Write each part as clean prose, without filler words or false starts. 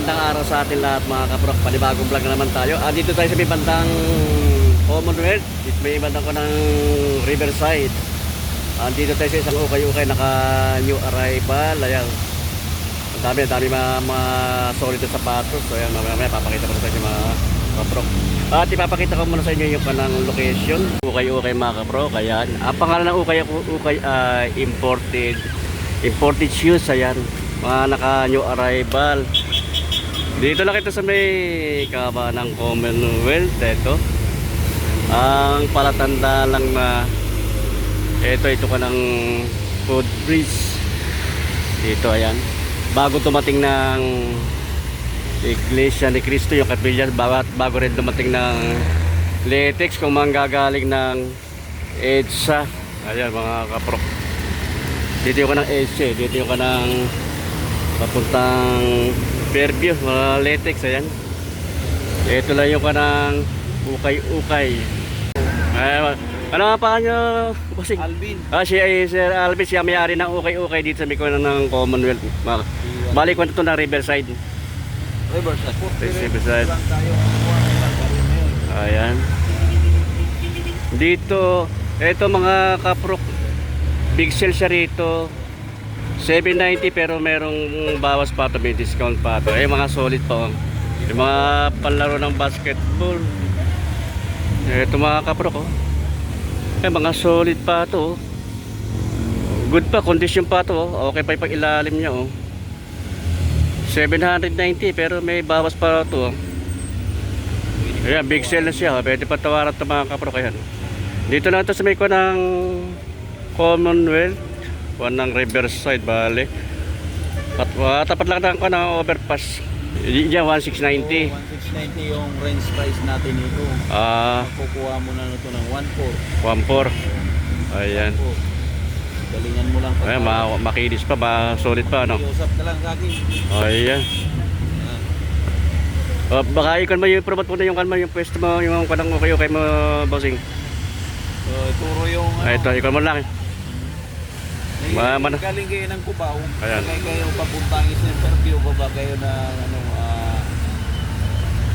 magandang araw sa atin lahat mga kaprok. Panibagong vlog na naman tayo. Dito tayo sa may bandang Commonwealth. Dito may bandang ko ng Riverside. Dito tayo sa isang ukay-ukay, naka new arrival. Ayan. Ang dami mga solid na sapatos. So ayan, mamaya papakita ko na sa inyo mga kaprok. At ipapakita ko muna sa inyo yung kanang location. Ukay-ukay mga kaprok. Ayan. Ang pangalan ng ukay imported shoes. Ayan, mga naka new arrival. Dito lang ito sa may kaba ng Commonwealth. Ito ang palatanda lang na ito ka ng footbridge dito. Ayan, bago tumating ng Iglesia ni Cristo yung kapilya, bago rin dumating ng Letex kung manggagaling ng EDSA. Ayan mga kaprok, dito yung kanang EDSA, dito yung kanang papuntang Fairview, mga Letex. Ayan, ito lang yung kanang ukay-ukay. Ano nga pa nyo, bossing? Alvin. Siya ay Sir Alvin, siya may-ari ng ukay-ukay dito sa Mikoy ng Commonwealth. Balik ko ito ng Riverside. Riverside. Ayan. Dito, ito mga kaprok, big sale siya rito. 790 pero merong bawas pa ito, may discount pa ito. Mga solid pa. Yung mga panlaro ng basketball. Ito mga kaprok, mga solid pa ito. Good pa, condition pa ito. Okay pa yung pag-ilalim niya. 790 pero may bawas pa ito. Ayan, big sale na siya. Pwede pa tawaran ito mga kaprok. Ayan. Dito lang ito sa may ko ng Commonwealth, ng Riverside, bale. Tapat lang ng overpass. Diyan 1690. 1690 yung range price natin ito. Makukuha mo na ito ng 14. 14. Ayan. Galingan mo lang. Ayan, makinis pa, solid pa, no? Iusap ka lang sa akin. Ayan. Baka ikon mo yung promote mo na yung pwesto mo, yung kanang okay mo, bossing. Turo yung Ito, ikon mo lang. Galing kayo ng Cubao. Ayan. Kayo papuntangis ng Fairview, baba kayo na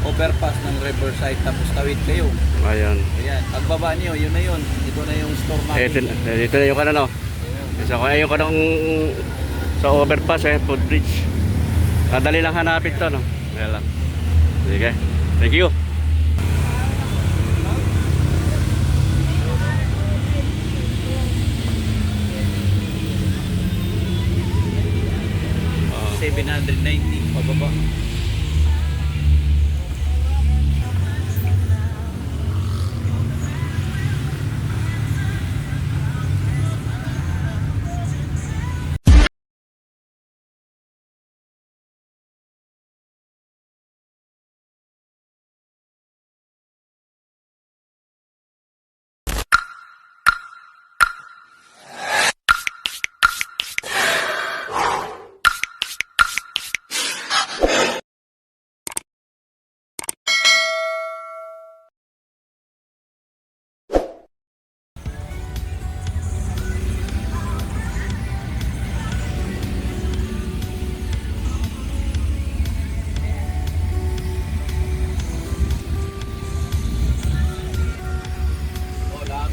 overpass ng Riverside, tapos tawid kayo. Ayan. Ayan, pagbaba niyo, yun na yun. Ito na yung store natin. Dito na yung kanano. Isa ko yung kanang sa overpass, footbridge. Dali lang hanapin to, no? Ayan lang. Sige. Thank you. $790 pababa.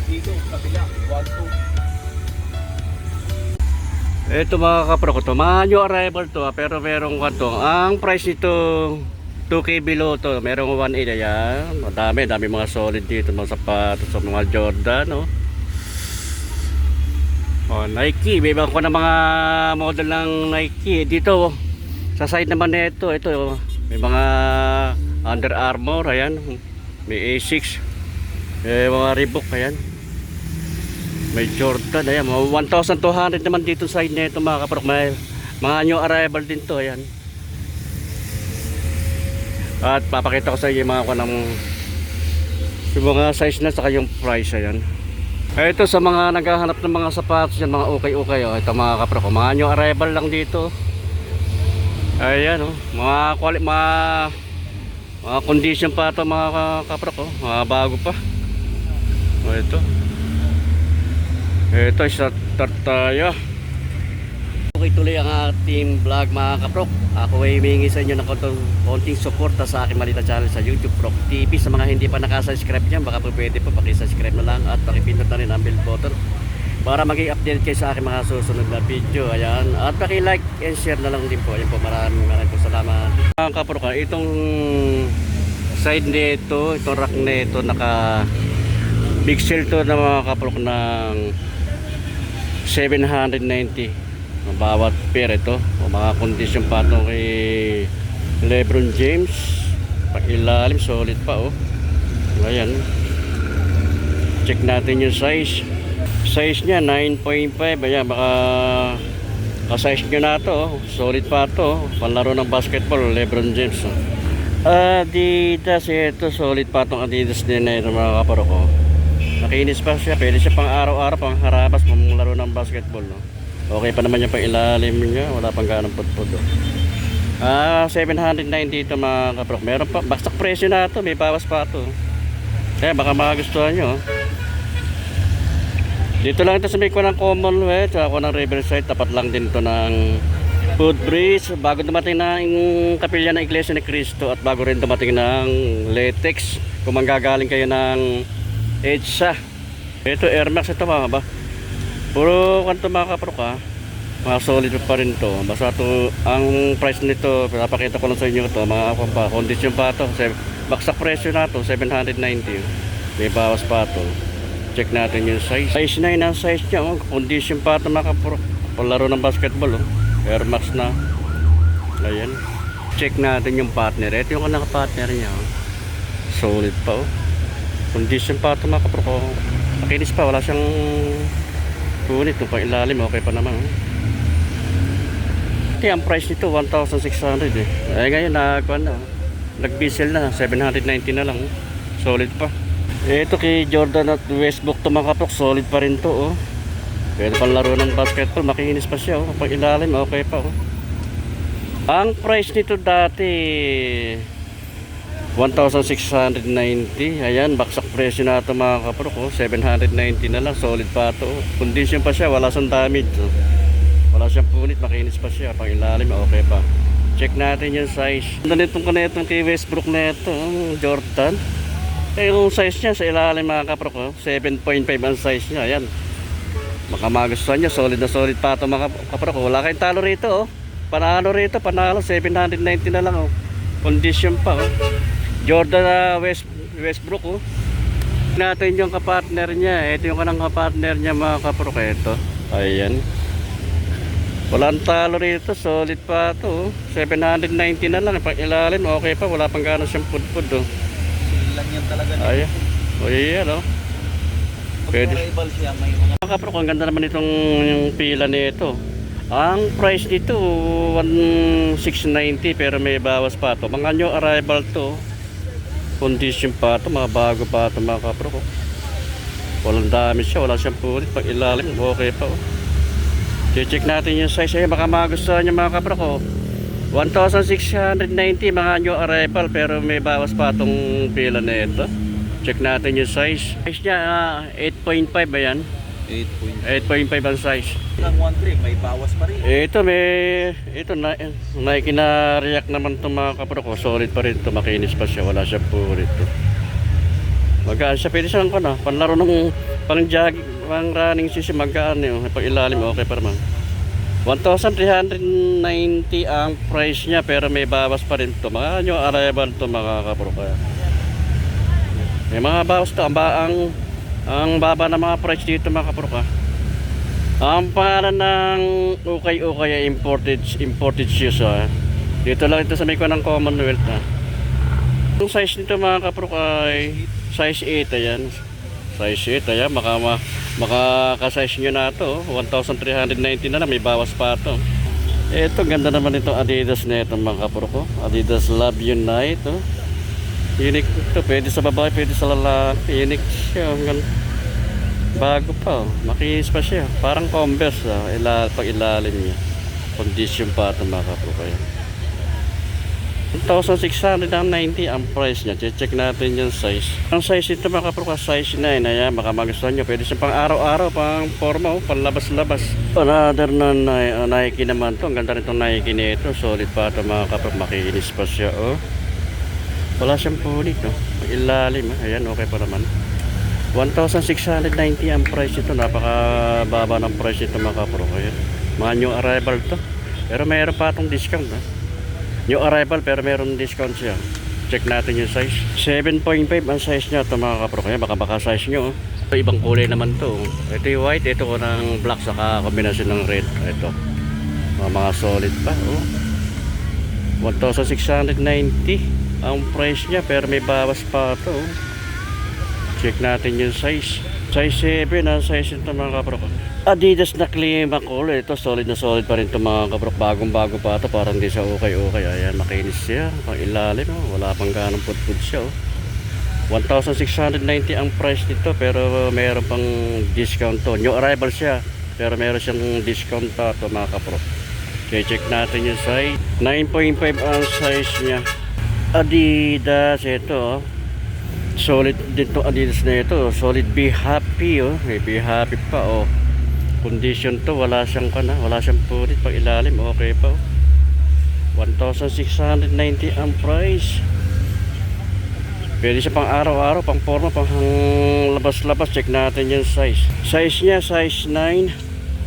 Dito, kabila, 1-2. Ito mga kaprok, ito mga new arrival to, pero merong kanto. Ang price nito 2K below to, merong 1.8. Ayan, dami mga solid dito, mga sapatos, mga Jordan, Nike, may iba ko na mga model ng Nike dito. Sa side naman nito, ito may mga Under Armour. Ayan, may A6, mga Reebok. Ayan, may Jordan. Ayan, mga 1,200 naman dito side nito mga kaprok. May mga new arrival din to. Ayan, at papakita ko sa inyo mga yung mga size na saka yung price. Ayan, ito sa mga naghahanap ng mga sapatos yan, mga ukay-ukay. Ito mga kaprok, mga new arrival lang dito. Ayan, mga condition pa ito mga kaprok, mga bago pa. Ito sa Tartaya. tuloy ang ating vlog mga kaprok. Ako ay humingi sa inyo ng konting suporta sa aking malita channel sa YouTube Prok TV. Sa mga hindi pa nakasubscribe dyan, baka po pwede po pakisubscribe na lang at pakipindot na rin ang bell button para maging update kayo sa aking mga susunod na video. Ayan. At paki-like and share na lang din po. Ayan po, maraming po salamat. Mga kaprok, itong side nito, itong rack nito, naka big sale to na mga kaprok ng 790 ang bawat pair ito. O mga kondisyon pa ito kay Lebron James. Pag ilalim, solid pa oh. Ayan. Check natin yung size. Size niya 9.5. Ayan, baka ka-size nyo na ito oh. Solid pa ito. Panlaro ng basketball, Lebron James oh. Adidas, ito solid pa itong Adidas din na ito mga kaparok oh. Nakinis pa siya, pwede siya pang araw-araw, pang harabas, pang laro ng basketball no? Okay pa naman yung pang ilalim niya, wala pang ganang pudpud oh. 790 ito mga kaprok. Meron pa, baksak presyo na ito, may bawas pa ito. Kaya baka makagustuhan nyo oh. Dito lang ito sa may ng Commonwealth, ako ng Riverside, tapat lang din ito ng Footbridge. Bago dumating na yung kapilya ng Iglesia ni Cristo at bago rin dumating ng Latex. Kung manggagaling kayo ng EDSA. Ito Air Max ito mga ba. Puro kanto mga kaprok ha. Mga solid pa rin to. Basta to, ang price nito, pinapakita ko lang sa inyo to. Mga ako pa, kondisyon pa to. Baksak presyo na to, 790. May bawas pa to. Check natin yung size. Size 9 ang size niya. Oh. Kondisyon pa to mga kaprok. Palaro ng basketball. Oh. Air Max na. Ayan. Check natin yung partner. Ito yung kanang partner niya. Oh. Solid pa oh. Kondisyon pa to mga kaprok. Oh. Makinis pa, wala siyang punit kung pang ilalim, okay pa naman oh. Okay, ang price nito 1,600 eh. Ay ngayon nag-diesel na 790 na lang oh. Solid pa. Ito kay Jordan at Westbrook to mga kaprok, solid pa rin to oh. Pwede pang laro ng basketball, makinis pa siya oh. Pang ilalim, okay pa oh. Ang price nito dati 1,690. Ayan, baksak presyo na ito mga kaprok oh. 790 na lang, solid pa ito oh. Condition pa siya, wala siyang damage oh. Wala siyang punit, makinis pa siya. Pang ilalim, okay pa. Check natin yung size. Ganitong kanetong kay Westbrook na ito oh. Jordan. Yung size niya sa ilalim mga kaprok oh. 7.5 ang size niya. Ayan, baka magustuhan niya, solid na solid pa ito mga kaprok oh. Wala kayong talo rito oh. Panalo rito, panalo 790 na lang oh. Condition pa oh. Jordan Westbrook oh. Natin yung kapartner niya. Ito yung kanang kapartner niya mga kaprok. Ito. Ayan. Walang talo rito. Solid pa ito oh. 790 na lang. Pag ilalim okay pa. Wala pang gano'n siyang pudpud oh. Lang yan talaga. Ayan. O yan oh. Pwede. Rival siya, may mga Mga kaprok, ang ganda naman itong yung pila nito. Ang price dito 1,690 pero may bawas pa ito. Mga new arrival to. Condition pa ito, mga bago pa ito mga kaprok oh. Walang damage siya, wala siyang punit. Pag ilalim, okay pa oh. Check natin yung size. Ay, baka magustuhan niya mga kaprok oh. 1,690 mga new arrival pero may bawas pa itong pila na ito. Check natin yung size. Size niya 8.5 ba yan? 8.5 ang size. lang 1.3, may bawas pa rin. Ito Nike na react naman itong mga kaprok oh. Solid pa rin ito, makinis pa siya, wala siya purit oh. Magaan siya, pwede siyang panlaro ng pang jogging, pang running shoes, magaan oh. Pag ilalim okay pa naman. 1,390 ang price niya pero may bawas pa rin ito. Mga new arrival ito mga kaprok. May mga bawas ito. Ang baba ng mga price dito mga kaprok. Ang pangalan ng ukay-ukay ay imported shoes Dito lang ito sa may ng Commonwealth Yung size nito mga kaprok ay size 8 ayan. Size 8 ayan, makaka-size nyo na ito 1,390 na lang, may bawas pa ito. Ito ganda naman itong Adidas na ito mga kaprok Adidas Love Unite Unique ito, pwede sa babae, pwede sa lalaki. Unique siya, bago pa makinis pa siya, parang Converse pag ilalim niya. Condition pa ito mga kaprok. 1,690 ang price niya. Check natin yung size. Ang size ito mga kapro, size 9. Ayan, baka magustuhan nyo. Pwede siya pang araw-araw, pang forma, panlabas-labas. Another na Nike naman to. Ang ganda rin itong Nike nito. Solid pa ito mga kapro. Makinis pa siya. Oh. Wala siyang pulit. Oh. Ilalim. Ayan, okay pa naman. 1,690 ang price ito. Napakababa ng price ito mga kapro. Ayan. Mga new arrival to. Pero mayroon pa itong discount. New arrival pero mayroon discount siya. Check natin yung size. 7.5 ang size niya ito mga kapro. Kaya baka size nyo. Ibang kulay naman to. Ito yung white. Ito ko ng black saka kombinasyon ng red. Ito. Mga solid pa. 1,690 ang price niya pero may bawas pa ito. Check natin yung size. Size 7 ang size ito mga kapro. Adidas na Clima Cool. Ito solid na solid pa rin ito mga kabrok. Bagong bago pa ito. Parang di siya okay. Ayan, makinis siya. Pang ilalim. Wala pang ganong pud-pud siya. 1,690 ang price nito. Pero mayroon pang discount to. New arrival siya. Pero mayroon siyang discount pa ito mga kabrok. Okay, check natin yung size. 9.5 ang size niya. Adidas. Ito. Solid dito Adidas na ito. Solid Be Happy. May Be Happy pa. Condition to, wala siyang pulit pag ilalim, okay pa. 1,690 ang price. Pwede siya pang araw-araw, pang forma, pang labas-labas. Check natin yung size. Size niya, size 9.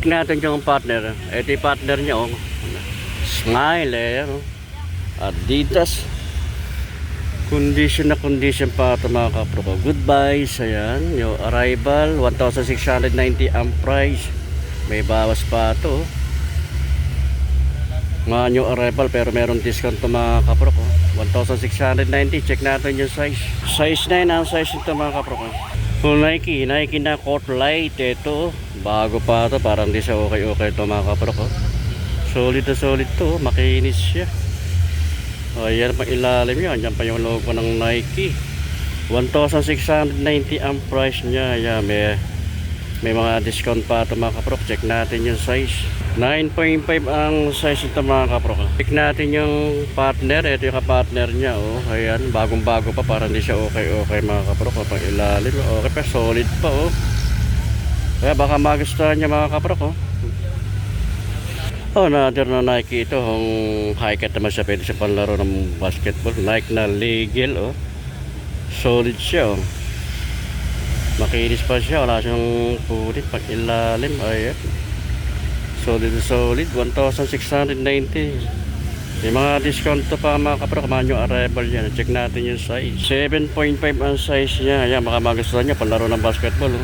Check natin yung partner. Ito yung partner niya, Smile, Adidas. Condition na condition pa ito mga kapro. Goodbye, ayan. Yung arrival, 1,690 ang price. May bawas pa ito. Mga new arrival pero meron discount to mga kapro. 1,690. Check natin yung size. Size 9 ang size ito mga kapro. Nike na Court Light. Ito. Bago pa ito. Parang di siya okay ito mga kapro. Solid na solid to. Makinis siya. Ayan pang ilalim yun. Ayan pa yung logo ng Nike. 1,690 ang price niya. Ayan, may mga discount pa ito mga kaprok. Check natin yung size. 9.5 ang size ito mga kaprok. Check natin yung partner. Ito yung partner niya. Ayan, bagong bago pa. Parang hindi siya okay mga kaprok. Pang ilalim. Okay pa, solid pa. Kaya baka magustuhan niya mga kaprok. Another na Nike ito. High cut naman siya. Pwede siya panlaro ng basketball. Nike na legal. Solid siya. Makinis pa siya. Wala siyang pulit pag ilalim. Ayan. Solid. 1,690. May mga discount to pa mga kapro. Mga new arrival yan. Check natin yung size. 7.5 ang size niya. Ayan. Baka magustuhan niya. Panlaro ng basketball.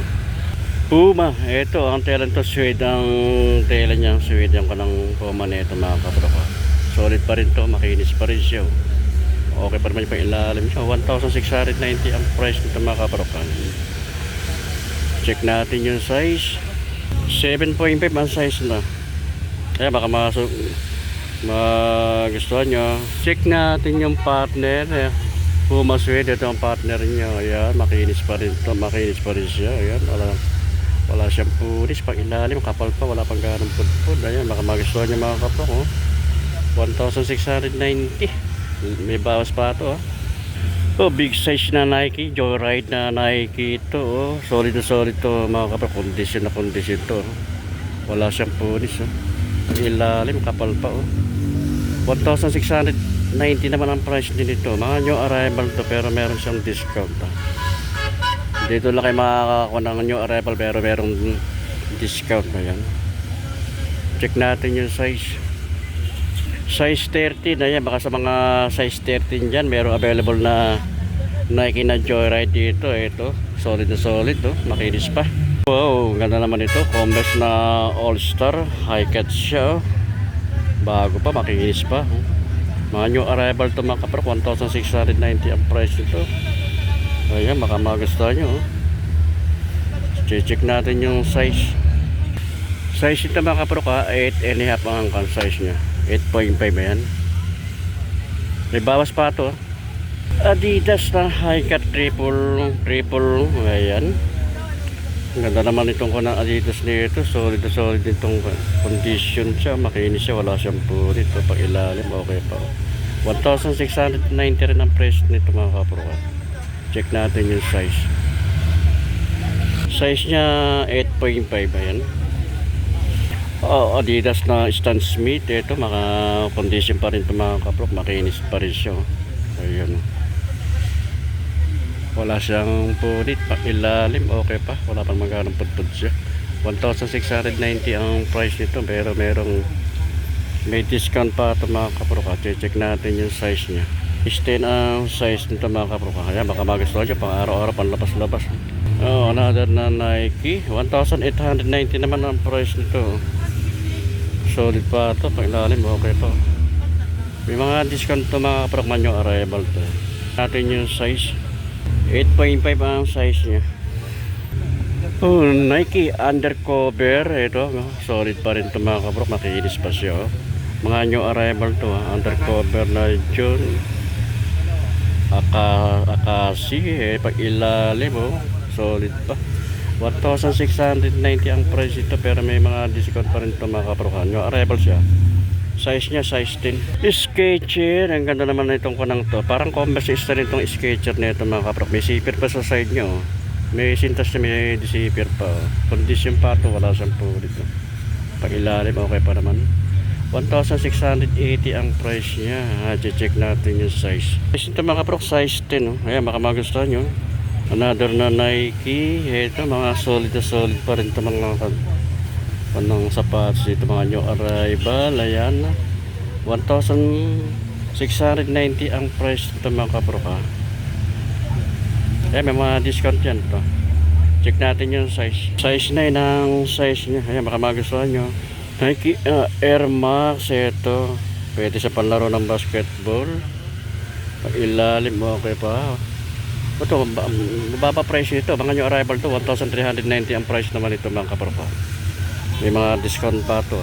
Puma. Ito. Ang tela nito. Suede ang tela niya. Suede ang kanang Puma na ito mga kapro. Solid pa rin to. Makinis pa rin siya. Okay pa naman yung pang ilalim siya. 1,690 ang price nito mga kapro. Check natin yung size. 7.5 ang size na. Kaya baka magustuhan nyo. Check natin yung partner. Puma Suede. Ito ang partner nyo. Ayan, makinis pa rin ito. Makinis pa rin siya. Ayan, wala siyang pulis. Pang ilalim, kapal pa. Wala pang ganong pud-pud. Ayan, baka magustuhan nyo mga kapro. 1,690. May bawas pa ito. Big size na Nike, Joyride na Nike ito. Solid na solid to mga kapro. Condition na condition to. Wala siyang pulis. Ilalim, kapal pa. 1,690 naman ang price din ito. Mga new arrival to pero meron siyang discount. Dito lang kayo makakakuha ng new arrival pero meron discount na yan. Check natin yung size. Size 13 na yan. Baka sa mga size 13 dyan meron available na Nike na Joyride dito. Ito, solid na solid. Makinis pa. Wow, ganda naman ito. Converse na All Star. High cut siya. Bago pa, makinis pa. Mga new arrival to mga kapro. 1,690 ang price nito. Ayan, baka magustuhan nyo. Check natin yung size. Size ito mga kapro 8.5 ang size nya. 8.5 yan. May bawas pa ito. Adidas na high cut triple. Ayan. Ganda naman itong kunang Adidas nito. Solid na solid itong condition siya. Makinis siya. Wala siyang pulit. Pag ilalim okay pa. 1,690 rin ang presyo nito mga kapro. Check natin yung size. Size niya 8.5 ayan. Adidas na Stan Smith. Ito mga condition pa rin ito mga kapro. Makinis pa rin siya. Ayan. Wala siyang punit. Ilalim. Okay pa. Wala pang magandang pudpud siya. 1,690 ang price nito. Pero may discount pa ito mga kapro. Check natin yung size niya. 10 ang size nito mga kapro. Kaya baka magustuhan siya pang araw-araw, pang labas-labas. Another na Nike. 1,890 naman ang price nito. Solid pa ito. Pang ilalim. Okay pa. May mga discount ito mga kapro. Manyo arrival to. Natin yung size. 8.5 ang size niya. Nike undercover. Ito. Solid pa rin ito mga kapro. Makinis pa siya. Mga new arrival to. Undercover na John. Akasi. Pag ilalim. Solid pa. 1,690 ang price ito. Pero may mga discount pa rin ito mga kapro. New arrival siya. Size niya, size 10. Sketcher. Ang ganda naman na itong kunang to. Parang Converse rin itong Sketcher na ito mga kapro. May zipper pa sa side niya. May sintas na may zipper pa. Condition pa ito. Wala siyang po dito. Pag ilalim, okay pa naman. 1,680 ang price niya. Check natin yung size. Size ito mga kapro, size 10. Ayan, baka magustuhan nyo. Another na Nike. Ito, mga solid na solid pa rin ito mga panang sapatos dito, mga new arrival. Ayan, 1,690 ang price ito mga kapro. Ayan, may mga discount yan ito. Check natin yung size. Size 9 ang size niya. Ayan, baka magustuhan nyo. Nike Air Max. Ito, pwede sa panlaro ng basketball. Pag ilalim, okay pa. Ito, mababa price ito. Mga new arrival to, 1,390 ang price naman ito mga kapro. May mga discount pa ito.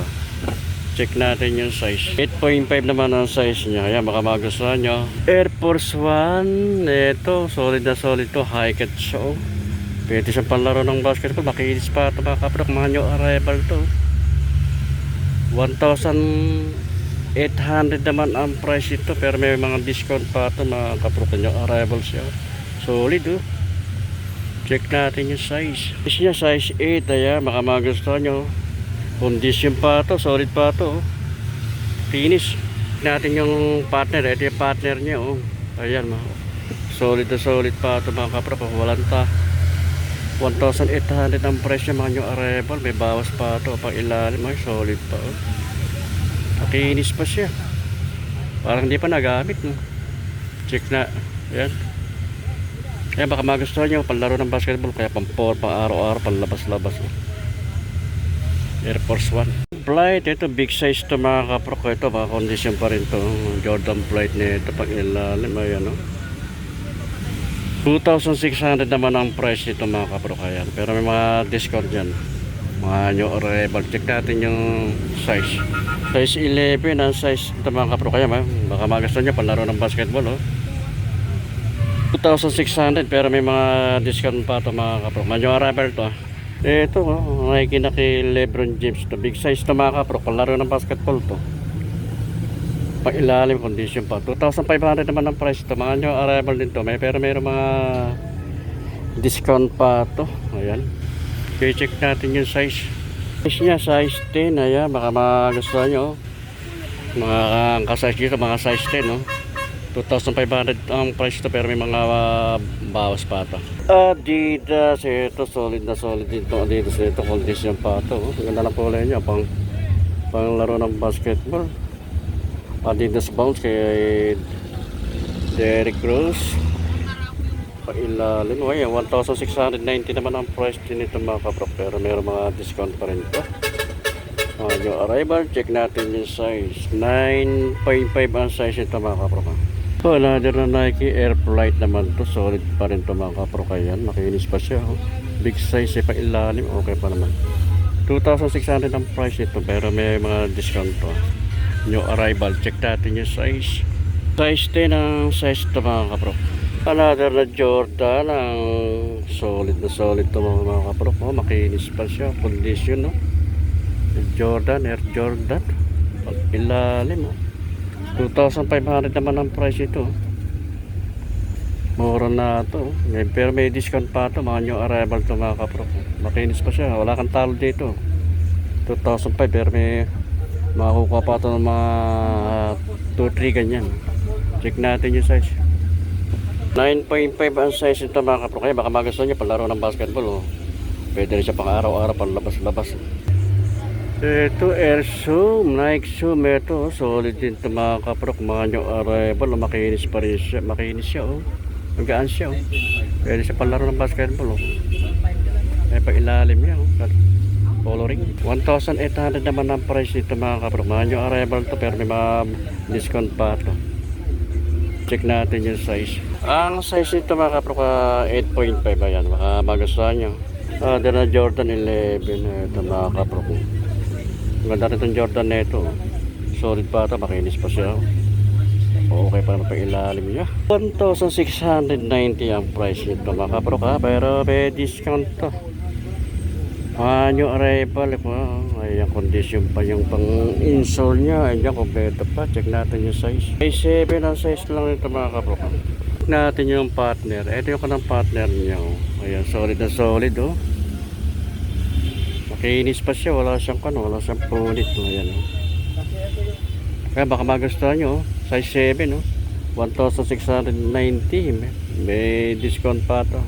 Check natin yung size. 8.5 naman ang size niya. Ayan, baka magustuhan nyo. Air Force One. Ito, solid na solid to. High cut show. Pwede sa panlaro ng basketball. Makinis pa ito mga kapro. Mga new arrival to. 1,800 naman ang price ito. Pero may mga discount pa ito mga kapro. New arrival siya. Solid Check natin yung size. Size niya, size 8. Ayan, baka magustuhan nyo. Condition pa ito, solid pa ito. Finish. Natin yung partner. Ito yung partner niya. Ayan, solid na solid pa ito mga kapro. Walanta. 1,800 ang price niya mga new arrival. May bawas pa ito. Pang ilalim, solid pa. Finish pa siya. Parang hindi pa nagamit. Check na. Ayan. Kaya baka magustuhan nyo panlaro ng basketball. Kaya pang araw-araw, pang labas-labas. Air Force One Flight. Ito big size to mga kapro. Ito baka condition pa rin to. Jordan Flight na ito pag ilalim. Ayan 2,600 naman ang price nito mga kapro. Kaya pero may mga discount dyan. Mga new arrival. Check natin yung size. Size 11 ang size ito mga kapro. Kaya baka magustuhan nyo panlaro ng basketball 2,600 pero may mga discount pa ito mga kapro. Mga new arrival to. Ito, Nike na kay Lebron James to. Big size to mga kapro. Palaro ng basketball to. Pang ilalim condition pa. 2,500 naman ang price to. Mga new arrival din to. Pero mayroong mga discount pa to. Ayan. Okay, check natin yung size. Size niya, size 10. Ayan, baka magustuhan nyo. Mga kasize dito, mga size 10 2,500 ang price to pero may mga bawas pa ito. Adidas. Ito solid na solid dito. Adidas ito condition pa ito. Ganda lang po ulit niya pang laro ng basketball. Adidas Bounce kay Derrick Rose. Pang ilalim. 1,690 naman ang price din ito mga kapro. Pero mayroong mga discount pa rin ito. New arrival. Check natin yung size. 9.5 ang size ito mga kapro. Another na Nike Air Flight naman to. Solid pa rin to mga kapro. Kaya makinis pa siya. Big size pa ilalim. Okay pa naman. 2,600 ang price ito. Pero may mga discount to. New arrival. Check natin yung size. Size 10 ang size to mga kapro. Another na Jordan. Ang solid na solid to mga kapro. Makinis pa siya. Condition Jordan. Air Jordan. Pag ilalim 2,500 naman ang price ito. Mura na to. Pero may discount pa to. Mga new arrival to mga kapro. Makinis pa siya. Wala kang talo dito. 2,500 pero may makukuha pa to ng mga 2-3 ganyan. Check natin yung size. 9.5 ang size ito mga kapro. Kaya baka magustuhan nyo palaro ng basketball. Oh. Pwede rin siya pang araw-araw pang labas-labas. Ito air zoom, Nike zoom ito. Solid din ito mga kapro. Mga new arrival. Makinis pa rin siya. Makinis siya oh. Magaan siya oh. Pwede siya palaro ng basketball oh. May pa ilalim niya oh. Coloring 1,800 naman ang price nito mga kapro. Mga new arrival to pero may mga discount pa to. Check natin yung size. Ang size nito mga kapro ka 8.5 ayan. Baka magustuhan nyo. Din na Jordan 11 ito mga kapro ko. Ganda rin itong Jordan na ito. Solid pa ito. Makinis pa siya. Okay pa naman pa ilalim niya. 1,690 ang price nito mga kapro ka. Pero may discount to. New arrival po. Ayan, condition pa yung pang-install niya. Ayan, kompleto pa. Check natin yung size. Size 7 ang size lang ito mga kapro. Check natin yung partner. Ito yung kanang partner niya. Oh. Ayan, solid na solid. Oh. Makinis pa siya. Wala siyang punit. Oh. Ayan, oh. Kaya baka magustuhan nyo. Oh. Size 7. Oh. 1,690. May discount pa ito.